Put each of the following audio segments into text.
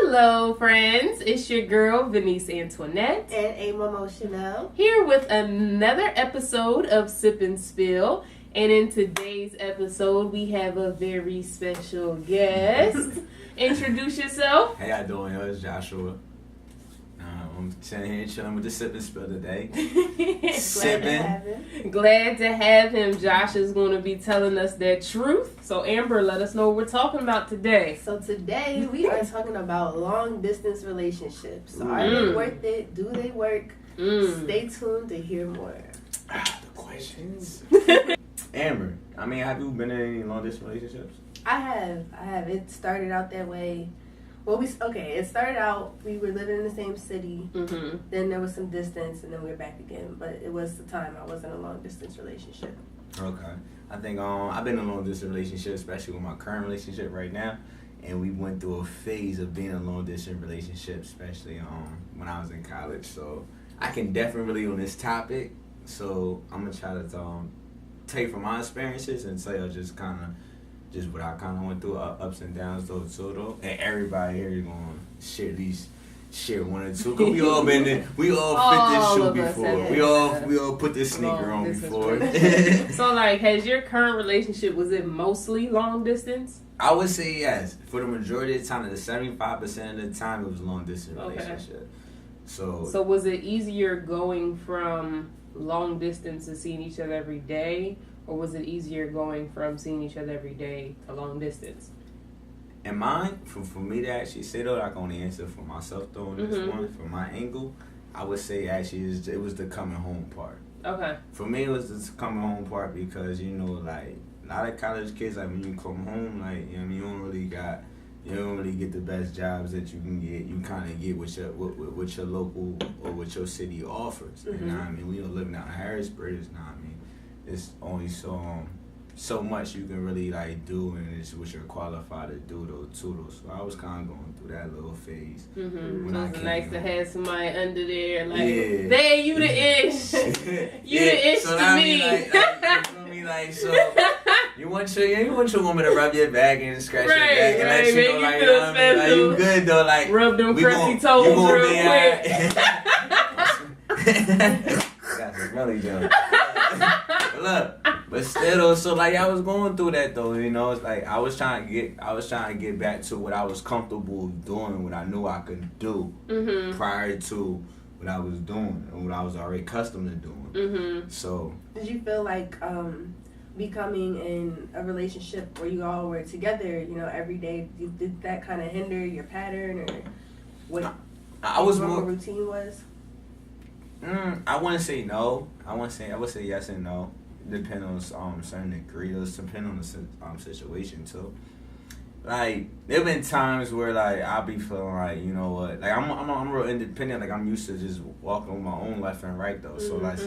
Hello, friends. It's your girl, Venice Antoinette. And A Momo Chanel. Here with another episode of Sip and Spill. And in today's episode, we have a very special guest. Introduce yourself. How y'all doing? It's Joshua. I'm sitting here chilling with the Sip and Spill today. Sipping. Glad to have him. Josh is going to be telling us their truth. So, Amber, let us know what we're talking about today. So today we are talking about long distance relationships. So are they worth it? Do they work? Stay tuned to hear more. The questions. Amber, have you been in any long distance relationships? I have. It started out that way. Well, it started out, we were living in the same city, then there was some distance, and then we were back again, but it was the time I was in a long-distance relationship. Okay. I think I've been in a long-distance relationship, especially with my current relationship right now, and we went through a phase of being in a long-distance relationship, especially when I was in college, so I can definitely relate on this topic, so I'm going to try to take from my experiences and tell you just what I kind of went through, ups and downs, though. And everybody here is going to share one or two. Cause we all been there. We all fit this shoe before. We all put this sneaker on before. So, has your current relationship, was it mostly long distance? I would say yes. For the majority of the time, the 75% of the time, it was a long distance relationship. So was it easier going from long distance to seeing each other every day? Or was it easier going from seeing each other every day to long distance? In mine, for me to actually say though, I can only answer for myself though on this one. From my angle, I would say actually it was the coming home part. Okay. For me, it was the coming home part because, a lot of college kids, when you come home, you don't really get the best jobs that you can get. You kind of get what your local or what your city offers. We don't live down in Harrisburg. It's only so much you can really do, and it's what you're qualified to do though. So I was kind of going through that little phase. When it was nice to have somebody under there, yeah. Hey, you the ish, you the ish so to me. You want your woman to rub your back and scratch your back and let you know, make you feel special. You good though, rub them crusty toes real quick. That's really good. But still, so I was going through that though, it's I was trying to get back to what I was comfortable doing, what I knew I could do prior to what I was doing and what I was already accustomed to doing. So did you feel like becoming in a relationship where you all were together, every day, did that kind of hinder your pattern or what I was more routine was? I wouldn't say no. I would say yes and no. Depend on certain degree. It depend on the situation too. There been times where I'll be feeling you know what, I'm real independent. I'm used to just walking on my own left and right though. So that's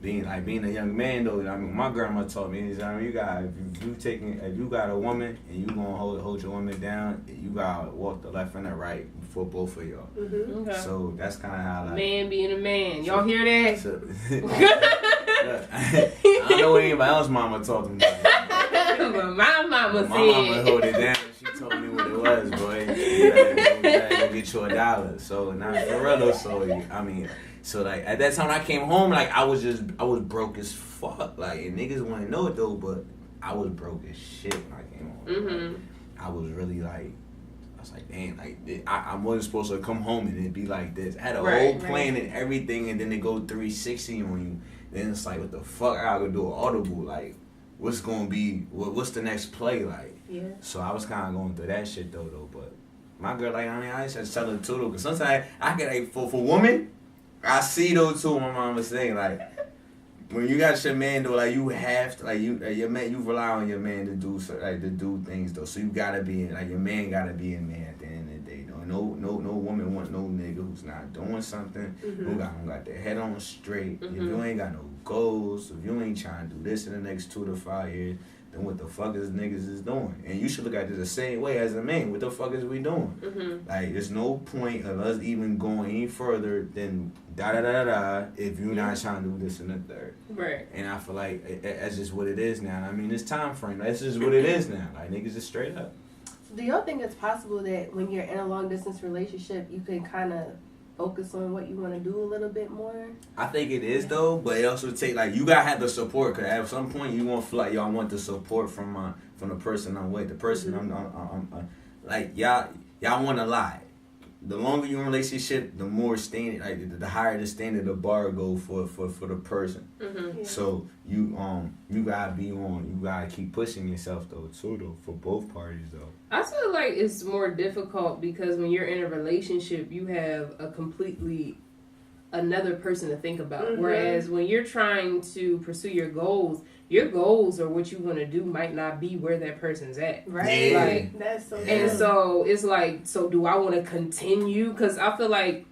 being a young man though. My grandma taught me is if you got a woman and you gonna hold your woman down, you gotta walk the left and the right for both of y'all. Okay. So that's kind of how man being a man. Y'all hear that? So, I don't know what anybody else's mama taught me. But my mama hold it down. She told me what it was, boy. You gotta go get you $1. So not for real though. So at that time when I came home, I was broke as fuck. And niggas want to know it though, but I was broke as shit when I came home. I was really I was like, damn, I wasn't supposed to come home and it be like this. I had a whole plan and everything, and then they go 360 on you. Then it's what the fuck I gotta do an audible? What's gonna be? What's the next play? Yeah. So I was kind of going through that shit though. But my girl, I just tell her too though, because sometimes I get for women, I see though too. My mom was saying when you got your man though, you have to your man. You rely on your man to do to do things though. So you gotta be your man gotta be a man at the end of the day though. No woman want no nigga who's not doing something. Who got their head on straight. If you ain't got no goals, if you ain't trying to do this in the next 2 to 5 years, then what the fuck is niggas is doing? And you should look at it the same way as a man. What the fuck is we doing? There's no point of us even going any further than da-da-da-da if you're not trying to do this and the third. Right. And I feel that's just what it is now. It's time frame. That's just what it is now. Niggas is straight up. Do y'all think it's possible that when you're in a long distance relationship, you can kind of focus on what you want to do a little bit more? I think it is though, but it also take like you gotta have the support. Cause at some point you won't feel like y'all want the support from the person I'm with, the person I'm like y'all want a lot. The longer you're in a relationship, the more standard, like the higher the standard the bar go for the person. Yeah. So you gotta you gotta keep pushing yourself though for both parties though. I feel like it's more difficult because when you're in a relationship, you have a completely another person to think about. Whereas when you're trying to pursue your goals or what you want to do might not be where that person's at. Right. Yeah. Like, that's so and true. so it's like, so do I want to continue? Because I feel like,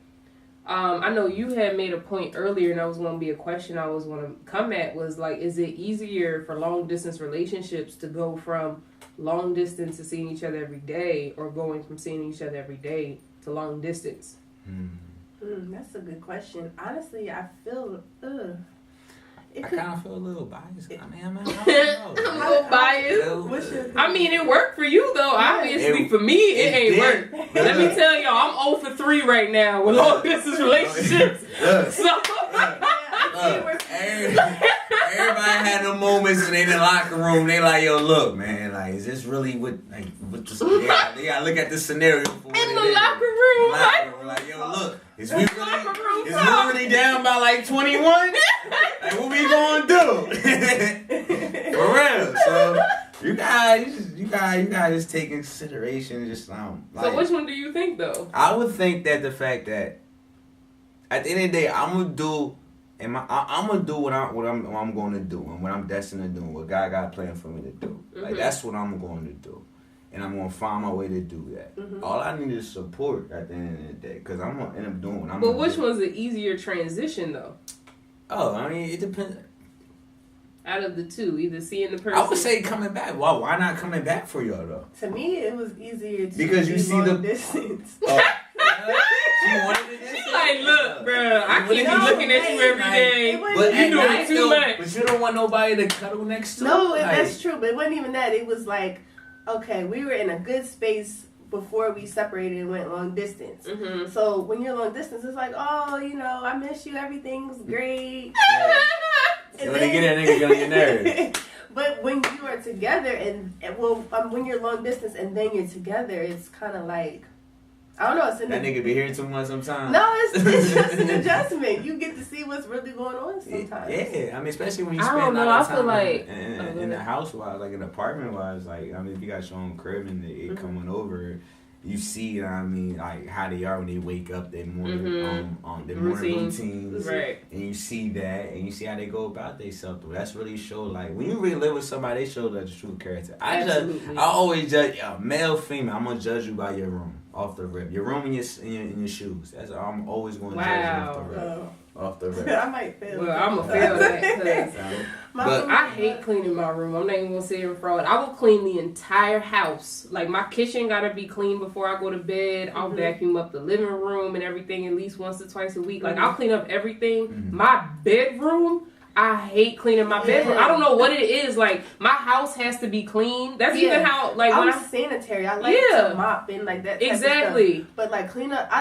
I know you had made a point earlier, and that was going to be a question I was going to come at, was like, is it easier for long distance relationships to go from long distance to seeing each other every day, or going from seeing each other every day to long distance? That's a good question. Honestly, I feel I kind of feel a little biased. I mean, I I'm don't a know. little biased. What's your I mean, it worked for you though. Obviously, for me, it ain't did. worked. Let me tell y'all, I'm 0 for 3 right now with long distance relationships. So, Everybody had them moments in the locker room. They like, yo, look, man, like, is this really what the? They gotta look at this scenario for what in it the is. locker room, Like, yo, look, is we really down by like 21? Like, what we gonna do? For real. So you guys just take in consideration just like. So which one do you think though? I would think that the fact that at the end of the day, I'm gonna do what I'm going to do and what I'm destined to do, what God got planned for me to do. Like that's what I'm going to do, and I'm going to find my way to do that. All I need is support at the end of the day, because I'm going to end up doing what I'm. But which one's the easier transition though? Oh, I mean, it depends. Out of the two, either seeing the person. I would say coming back. Why not coming back for y'all though? To me, it was easier to because you see long the distance. She wanted it. She's like, look, bro, I can't be looking at you every day. But you doing too much. But you don't want nobody to cuddle next to. No, like, that's true. But it wasn't even that. It was like, okay, we were in a good space before we separated and went long distance. So when you're long distance, it's like, oh, I miss you. Everything's great. And when they get that nigga get on your nerves. But when you are together when you're long distance and then you're together, it's kind of like, I don't know. That nigga be here too much sometimes. No, it's just an adjustment. You get to see what's really going on sometimes. Yeah, I mean, especially when you I spend don't a know, lot of I feel time like- in the house wise, like in apartment wise, like I mean, if you got your own crib and it coming over, you see, I mean, like how they are when they wake up, their morning, their morning routines, right? And you see that, and you see how they go about themselves. That's really show like when you really live with somebody, they show the true character. I always judge male, female. I'm gonna judge you by your room. Off the rip, your room and your shoes. That's I'm always going to judge you off the rip. Off the rip. I might fail. Well, I'm gonna fail that. But I hate cleaning my room. I'm not even gonna sit here and fraud. I will clean the entire house. Like my kitchen gotta be clean before I go to bed. I'll vacuum up the living room and everything at least once or twice a week. Like I'll clean up everything. My bedroom. I hate cleaning my bedroom. I don't know what it is. Like my house has to be clean. That's even how like when I'm sanitary. I like to mop and like that. Exactly. But like clean up,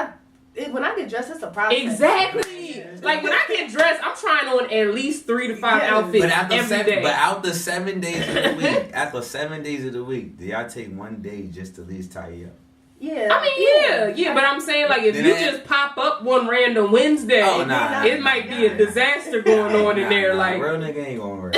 when I get dressed, it's a process. Exactly. Like when I get dressed, I'm trying on at least 3 to 5 outfits every day. But out the 7 days of the week, after 7 days of the week, do y'all take one day just to at least tidy up? Yeah. I mean, yeah. But I'm saying, like, if you just pop up one random Wednesday, it might be a disaster going on in there. Like, real nigga ain't gonna worry.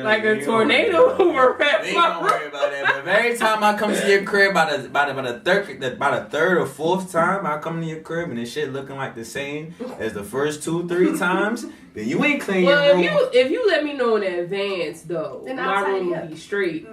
Like a tornado over at They ain't gonna worry about that. But every time I come to your crib, about the third or fourth time I come to your crib and this shit looking like the same as the first 2-3 times, then you ain't clean your room. If you let me know in advance, though, then my room will be straight.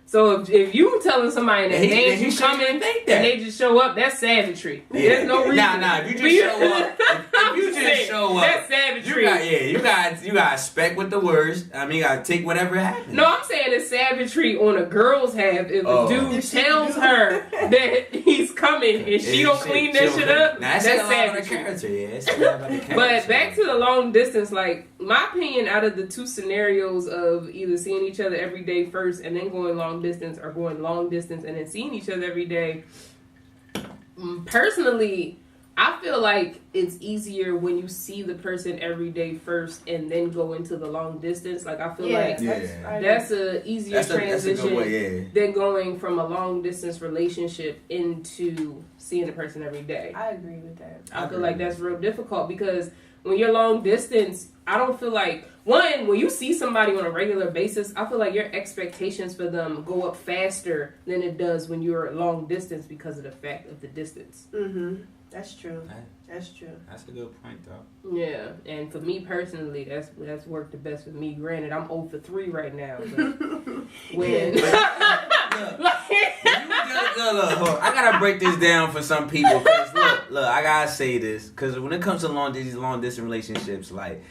So if you telling somebody in advance you coming and they just show up, that's savagery. Yeah. There's no reason. Nah. If you just show up, that's savagery. You gotta expect with the worst. I mean, you gotta take whatever happens. No, I'm saying it's savagery on a girl's half. If a dude tells her that he's coming and she don't clean that shit up, that's savagery. Character, yeah. But back to the long distance, like my opinion, out of the two scenarios of either seeing each other every day first and then going long distance, or going long distance and then seeing each other every day, personally, I feel like it's easier when you see the person every day first and then go into the long distance. Like, I feel like that's a easier transition than going from a long distance relationship into seeing the person every day. I agree with that. I feel like that's real difficult because when you're long distance, I don't feel like, when you see somebody on a regular basis, I feel like your expectations for them go up faster than it does when you're long distance because of the fact of the distance. Mm-hmm. That's true. That's true. That's a good point, though. Yeah, and for me personally, that's worked the best for me. Granted, I'm 0 for 3 right now. But when look, I gotta break this down for some people. Cause look, I gotta say this because when it comes to these long distance relationships, like,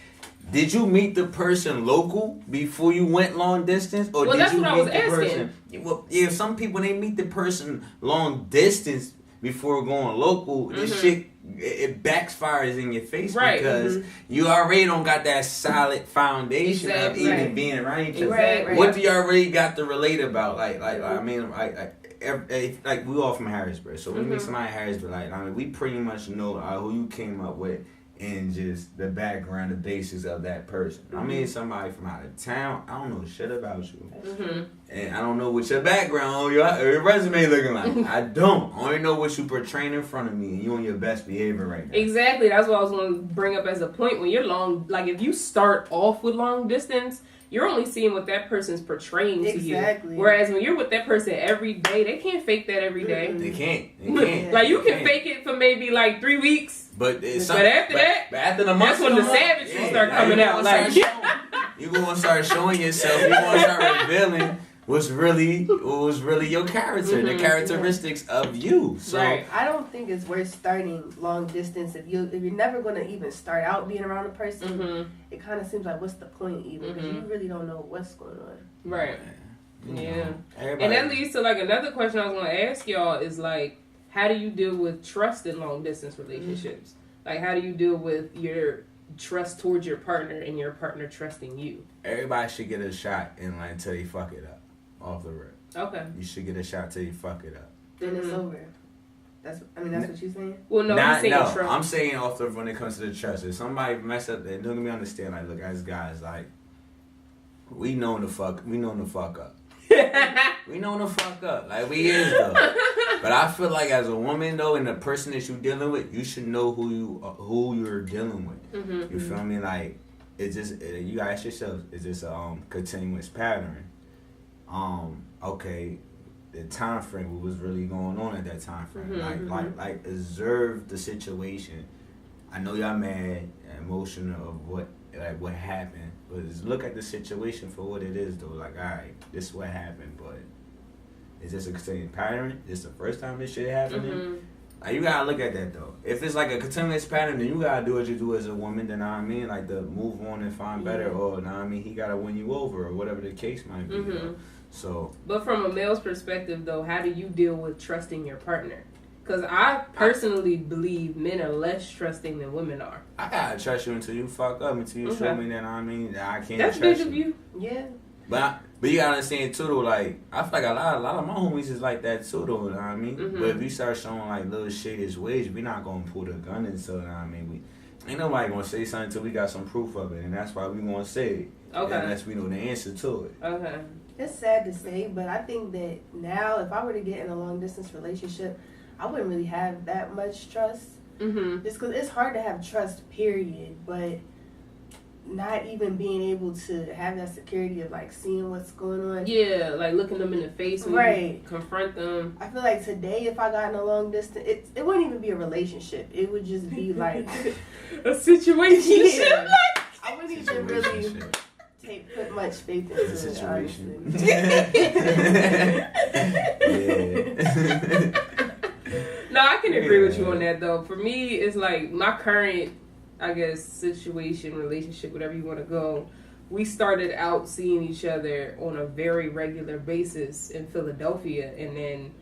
did you meet the person local before you went long distance, or did you meet the person? Well, yeah, some people, they meet the person long distance before going local. This shit, it backfires in your face because you already don't got that solid foundation of even being around each other. Right. What do you already got to relate about? I mean, we all from Harrisburg, so we meet somebody in Harrisburg. I mean, we pretty much know who you came up with and just the background, the basics of that person. I mean, somebody from out of town, I don't know shit about you. And I don't know what your background or your resume looking like. I don't. I only know what you portraying in front of me, and you on your best behavior right now. Exactly. That's what I was going to bring up as a point. When you're long, like, if you start off with long distance, you're only seeing what that person's portraying to you. Whereas when you're with that person every day, they can't fake that every day. They can't. Like, you can fake it for maybe like 3 weeks. But after that, after the month, that's when the savagery start coming out. Like, you're gonna start showing yourself. You're gonna start revealing what's really your character, the characteristics of you. So I don't think it's worth starting long distance if you're never gonna even start out being around a person. It kind of seems like, what's the point even? Because you really don't know what's going on. Right. Yeah. And that leads to like another question I was gonna ask y'all is like, how do you deal with trust in long distance relationships? Like, how do you deal with your trust towards your partner and your partner trusting you? Everybody should get a shot until they fuck it up off the rip. Okay. You should get a shot till you fuck it up. Then it's over. That's what you're saying? Well, no, I'm saying trust. I'm saying off the when it comes to the trust. If somebody mess up, then don't let me understand. Like, look, as guys, like, we know the fuck up. We know the fuck up. Like, we is though. But I feel like as a woman though, and the person that you're dealing with, you should know who you're dealing with. You feel me? Like, it's just you gotta ask yourself, is this a continuous pattern? Okay, the time frame, what was really going on at that time frame? Like observe the situation. I know y'all mad, emotional of what happened, but just look at the situation for what it is though. Like, all right, this is what happened, but is this a continuous pattern? Is this the first time this shit happening? Like, you gotta look at that though. If it's like a continuous pattern, then you gotta do what you do as a woman. Then, know what I mean, like, to move on and find better, or know what I mean, he gotta win you over, or whatever the case might be. So, but from a male's perspective though, how do you deal with trusting your partner? Because I personally believe men are less trusting than women are. I gotta trust you until you fuck up, until you show me that, I mean, that I can't That's trust big of you. Yeah. But you gotta understand too though, like, I feel like a lot of my homies is like that too though, you know what I mean? But if you start showing like little shadish ways, we not gonna pull the gun in, so you know what I mean? Ain't nobody gonna say something until we got some proof of it, and that's why we gonna say it. Okay. Unless we know the answer to it. Okay. It's sad to say, but I think that now, if I were to get in a long distance relationship, I wouldn't really have that much trust. Just because it's hard to have trust, period. But not even being able to have that security of like seeing what's going on. Yeah, like looking them in the face when you confront them. I feel like today, if I got in a long distance, it wouldn't even be a relationship. It would just be like a situation. Yeah. I wouldn't even really put much faith into the situation. No, I can agree with you on that though. For me, it's like my current, I guess, situation, relationship, whatever you want to go. We started out seeing each other on a very regular basis in Philadelphia, and then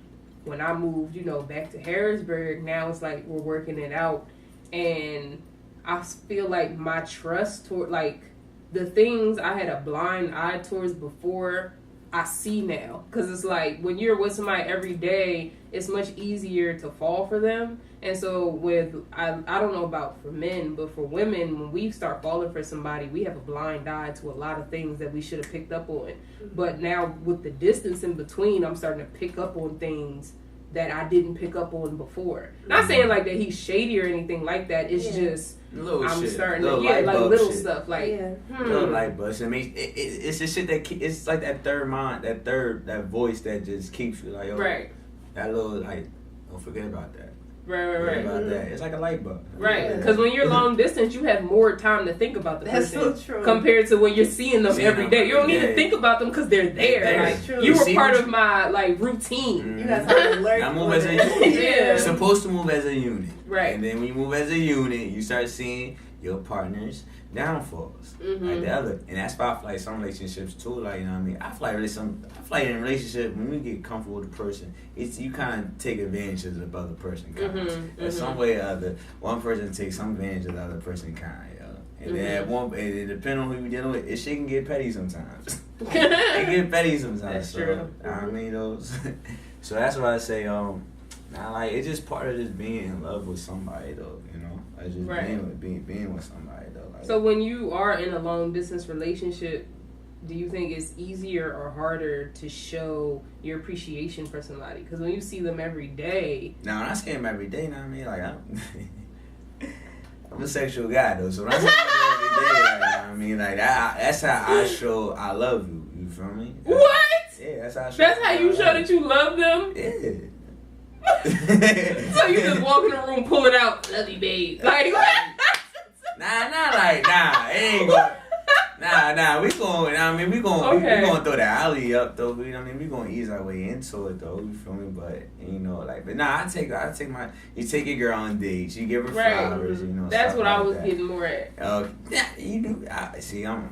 when I moved, back to Harrisburg, now it's like we're working it out, and I feel like my trust toward, like, the things I had a blind eye towards before, I see now. Because it's like, when you're with somebody every day, it's much easier to fall for them. And so I don't know about for men, but for women, when we start falling for somebody, we have a blind eye to a lot of things that we should have picked up on. But now with the distance in between, I'm starting to pick up on things that I didn't pick up on before. Not saying like that he's shady or anything like that. It's just little I'm shit. starting little to little shit. stuff like little light bulbs. I mean, it's the shit that it's like that third mind, that voice that just keeps you like, right. That little like, don't forget about that. Right. About that. It's like a light bulb. Right, because when you're long distance, you have more time to think about the person. That's so true. Compared to when you're seeing them every day. You don't need to think about them because they're there. Like, you were part of my routine. You got time to learn. I move as a unit. Yeah. You're supposed to move as a unit. Right. And then when you move as a unit, you start seeing your partner's downfalls. Like the other. And that's why I feel like some relationships too, like, you know what I mean? I feel like in a relationship, when you get comfortable with the person, it's you kind of take advantage of the other person kind of. Some way or other, one person takes some advantage of the other person kind of. And then it depends on who you're dealing with, it shit can get petty sometimes. It get petty sometimes. That's so, true. I mean, so that's why I say, now, like, it's just part of just being in love with somebody, though, you know? Like, just being with somebody, though. Like, so when you are in a long-distance relationship, do you think it's easier or harder to show your appreciation for somebody? Because when you see them every day... Now, when I see them every day, you know what I mean? Like, I'm a sexual guy, though, so when I see them every day, like, you know what I mean? Like, that's how I show I love you. You feel me? What? Yeah, that's how I show. That's how you show that you love them? Yeah. So you just walk in the room, pull it out, love you, babe. Like, it ain't going. We gonna throw the alley up though. You know what I mean? We gonna ease our way into it though. You feel me? But you know, like, you take your girl on dates. You give her flowers. You know, that's what I was getting more at. Yeah, you do. I feel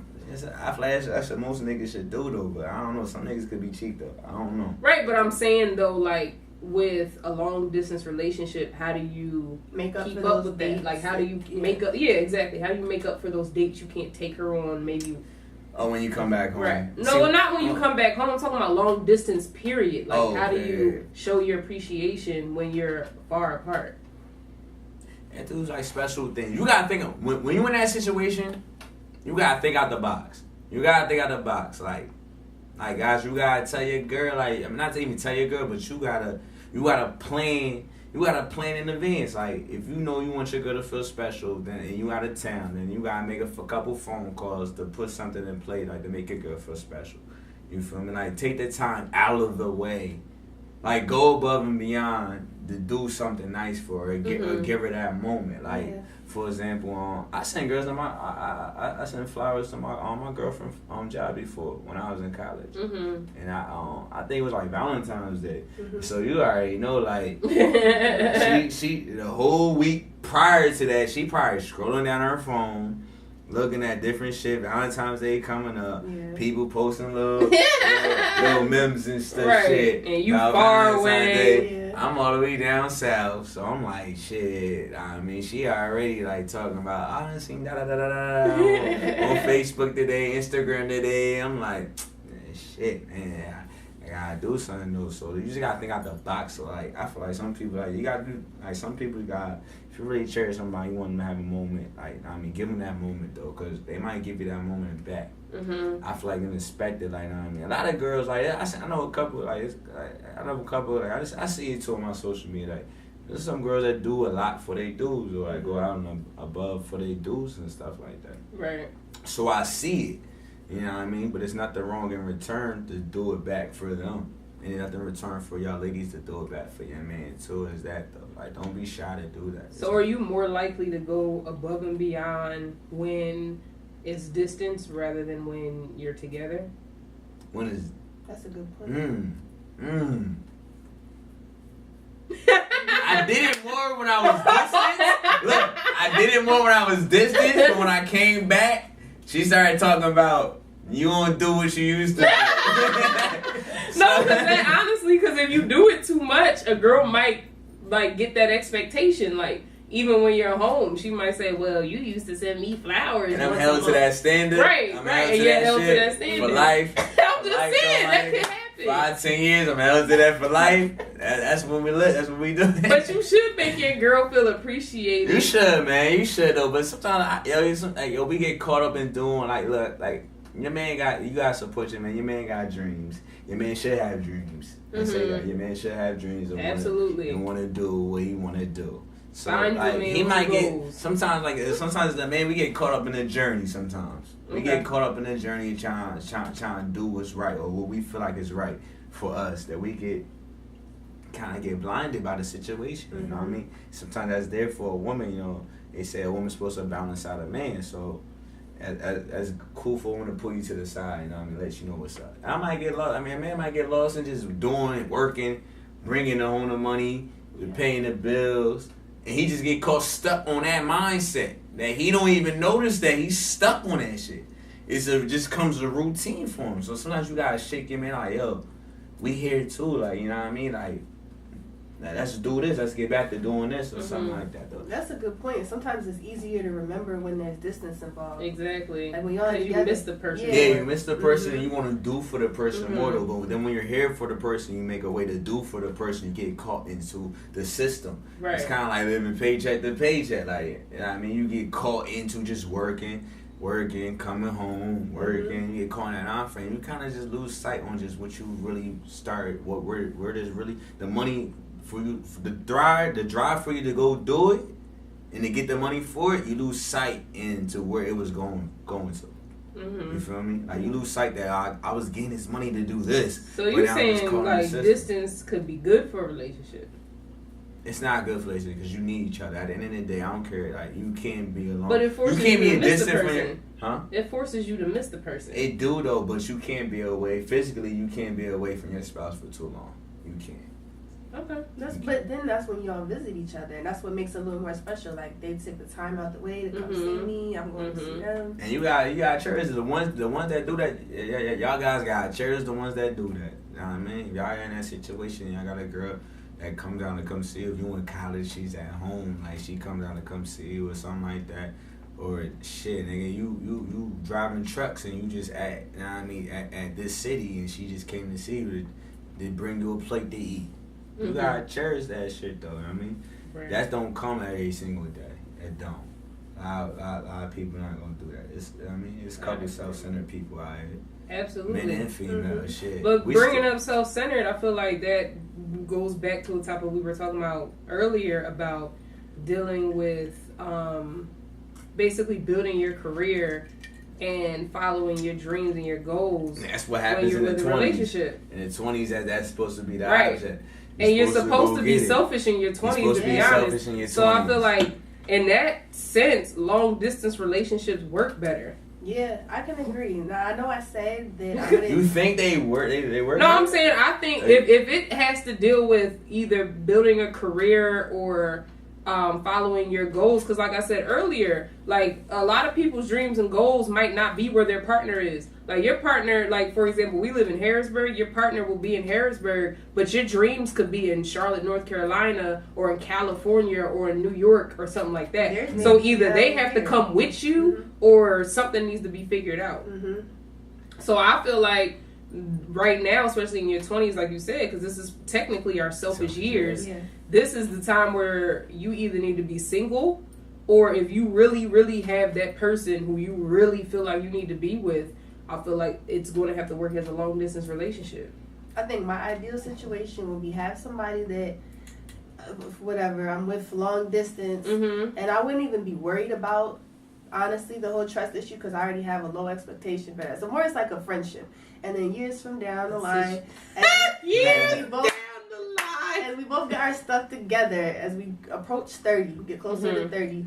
like that's what most niggas should do though. But I don't know. Some niggas could be cheap though. I don't know. Right, but I'm saying though, like, with a long distance relationship, how do you keep up with that? Like, how do you make up? Yeah, exactly. How do you make up for those dates you can't take her on? Maybe. Oh, when you come back home. Right. No, not when you come back home. I'm talking about long distance. Period. Like, how do you show your appreciation when you're far apart? And those like special things. You gotta think of, when you're in that situation. You gotta think out the box. Like, guys, you gotta tell your girl, like, I'm not even tell your girl, but you gotta plan in advance. Like, if you know you want your girl to feel special, then and you out of town, then you gotta make a couple phone calls to put something in play, like, to make your girl feel special. You feel me? Like, take the time out of the way. Like, go above and beyond to do something nice for her, give her that moment. Like, for example, I sent girls to I sent flowers to my girlfriend job before when I was in college, and I think it was like Valentine's Day. So you already know, like, she the whole week prior to that, she probably scrolling down her phone, looking at different shit. Valentine's Day coming up, people posting little memes and stuff. Shit, and you far away. I'm all the way down south, so I'm like, shit. I mean, she already like talking about, I done seen on Facebook today, Instagram today. I'm like, shit, man, I gotta do something though. So you just gotta think out the box. So like, I feel like some people, like, you gotta do, like, some people got. If you really cherish somebody, you want them to have a moment. Like, I mean, give them that moment though, cause they might give you that moment back. I feel like unexpected, like, you know what I mean? A lot of girls, like, I know a couple, like, I see it too on my social media, like, there's some girls that do a lot for their dudes, or like go out and above for their dudes and stuff like that. Right. So I see it, you know what I mean? But it's nothing wrong in return to do it back for them. And there's nothing in return for y'all ladies to do it back for your man too, is that though. Like, don't be shy to do that. So are you more likely to go above and beyond when it's distance rather than when you're together? That's a good point. I did it more when I was distant. Look, I did it more when I was distant, but when I came back, she started talking about, you don't do what you used to do. No, honestly, because if you do it too much, a girl might, like, get that expectation. Like, even when you're home, she might say, well, you used to send me flowers. And I'm held to that standard. Right, I'm right. held to And that held to shit that standard. for life. I'm just saying, that could happen. 5-10 years, I'm held to that for life. That's when we live. That's what we do. But you should make your girl feel appreciated. You should, man. You should, though. But sometimes, we get caught up in doing, your man you got to support your man. Your man got dreams. Your man should have dreams. I say that. Your man should have dreams. Absolutely. And want to do what he want to do. So, he might get, sometimes the man, we get caught up in the journey sometimes. We get caught up in the journey trying to do what's right or what we feel like is right for us, that we get blinded by the situation. You know what I mean? Sometimes that's there for a woman. They say a woman's supposed to balance out a man. So as cool for a woman to pull you to the side, you know what I mean, let you know what's up. I might get lost. I mean, a man might get lost in just doing, working, bringing home the money, paying the bills, and he just get caught stuck on that mindset that he don't even notice that he's stuck on that shit. It just comes a routine for him. So sometimes you gotta shake your man like, yo, we here too, you know what I mean, let's do this. Let's get back to doing this or something like that, though. That's a good point. Sometimes it's easier to remember when there's distance involved. Exactly. Like when y'all you miss the person. Yeah, you miss the person and you want to do for the person more, though. But then when you're here for the person, you make a way to do for the person. You get caught into the system. Right. It's kind of like living paycheck to paycheck. You know what I mean? You get caught into just working, coming home, working. You get caught in that on frame. You kind of just lose sight on just what you really started. Where it is really the money. For you, the drive for you to go do it, and to get the money for it, you lose sight into where it was going to. You feel me? You lose sight that I was getting this money to do this. So you're saying distance could be good for a relationship? It's not good for a relationship because you need each other. At the end of the day, I don't care. You can't be alone. But it forces you to miss the person. Huh? It forces you to miss the person. It do though, but you can't be away physically. You can't be away from your spouse for too long. You can't. Okay. But then that's when y'all visit each other, and that's what makes it a little more special. They take the time out the way to come see me. I'm going to see them. And you got cherish the ones that do that. Y'all guys got cherish the ones that do that. You know what I mean? If y'all in that situation, y'all got a girl that comes down to come see you. If you in college, she's at home. She comes down to come see you or something like that. Or shit, nigga, you driving trucks and you just at, you know what I mean, at this city, and she just came to see you to bring you a plate to eat. You gotta cherish that shit, though. You know what I mean? Right. That don't come every single day. It don't. A lot of people not gonna do that. It's a couple self-centered people out here. Absolutely. Men and female shit. But bringing up self-centered, I feel like that goes back to a topic we were talking about earlier about dealing with basically building your career and following your dreams and your goals. That's what happens in the 20s. Relationship. In the 20s, that's supposed to be the opposite. And you're supposed to be selfish in your 20s, to be honest. So I feel like, in that sense, long distance relationships work better. Yeah, I can agree. Now I know I said that I wouldn't. You think they work? They work? No, I'm saying I think if it has to deal with either building a career or following your goals, because like I said earlier, a lot of people's dreams and goals might not be where their partner is. Your partner, for example, we live in Harrisburg. Your partner will be in Harrisburg, but your dreams could be in Charlotte, North Carolina, or in California, or in New York, or something like that. So either they have to come with you, or something needs to be figured out. So I feel like right now, especially in your 20s, like you said, because this is technically our selfish years, this is the time where you either need to be single, or if you really, really have that person who you really feel like you need to be with, I feel like it's going to have to work as a long distance relationship. I think my ideal situation would be have somebody that, whatever, I'm with long distance, and I wouldn't even be worried about, honestly, the whole trust issue, because I already have a low expectation for that. So more it's like a friendship. And then years from down the line, as we both got our stuff together, as we approach 30, get closer to 30,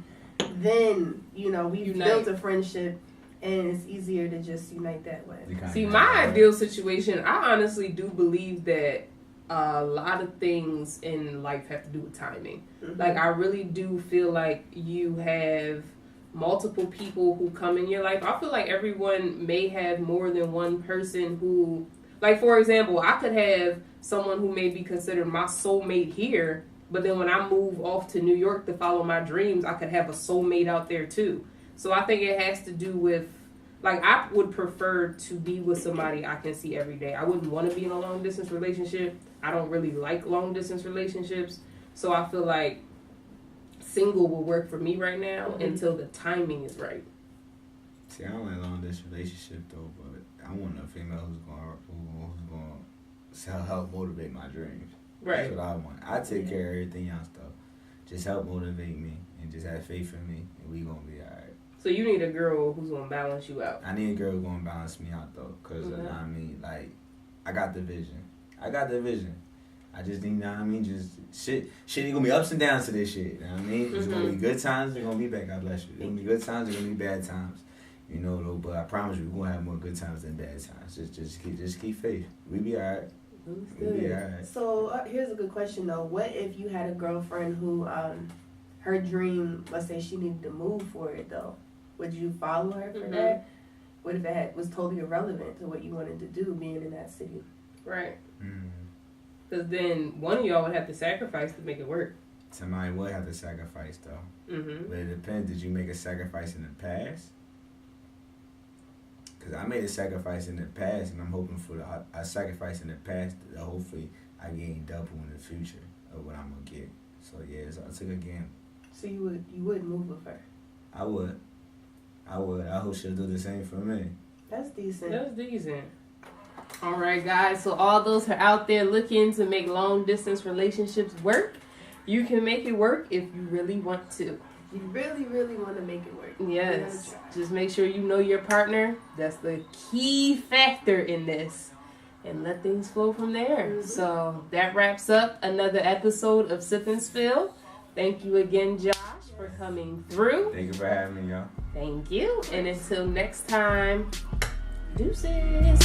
then, we've built a friendship. And it's easier to just unite that way. See, my ideal situation, I honestly do believe that a lot of things in life have to do with timing. I really do feel like you have multiple people who come in your life. I feel like everyone may have more than one person who, for example, I could have someone who may be considered my soulmate here, But then when I move off to New York to follow my dreams, I could have a soulmate out there too. So I think it has to do with, like, I would prefer to be with somebody I can see every day. I wouldn't want to be in a long distance relationship. I don't really like long distance relationships. So I feel like single will work for me right now until the timing is right. See, I don't like long distance relationship though, but I want a female who's going to help motivate my dreams. Right. That's what I want. I take care of everything y'all stuff. Just help motivate me and just have faith in me, and we gonna be alright. So you need a girl who's gonna balance you out. I need a girl who's gonna balance me out though, cause I mean, like, I got the vision. I just need, just shit ain't gonna be ups and downs to this shit. You know what I mean? There's gonna be good times, there's gonna be bad. God bless you. There's gonna be good times, there's gonna be bad times. You know, though, but I promise you, we're gonna have more good times than bad times. Just keep faith. We be alright. We be alright. So here's a good question though. What if you had a girlfriend who, her dream, let's say she needed to move for it though? Would you follow her for that? What if it was totally irrelevant to what you wanted to do, being in that city? Right. Because then one of y'all would have to sacrifice to make it work. Somebody would have to sacrifice though. But it depends. Did you make a sacrifice in the past? Because I made a sacrifice in the past, and I'm hoping for a sacrifice in the past that hopefully I gain double in the future of what I'm gonna get. So yeah, I took a gamble. So you would move with her? I would. I hope she'll do the same for me. That's decent. All right, guys. So all those who are out there looking to make long distance relationships work, you can make it work if you really want to. You really, really want to make it work. Yes. Just make sure you know your partner. That's the key factor in this. And let things flow from there. So that wraps up another episode of Sip and Spill. Thank you again, Josh, for coming through. Thank you for having me, y'all. Thank you. And until next time, deuces.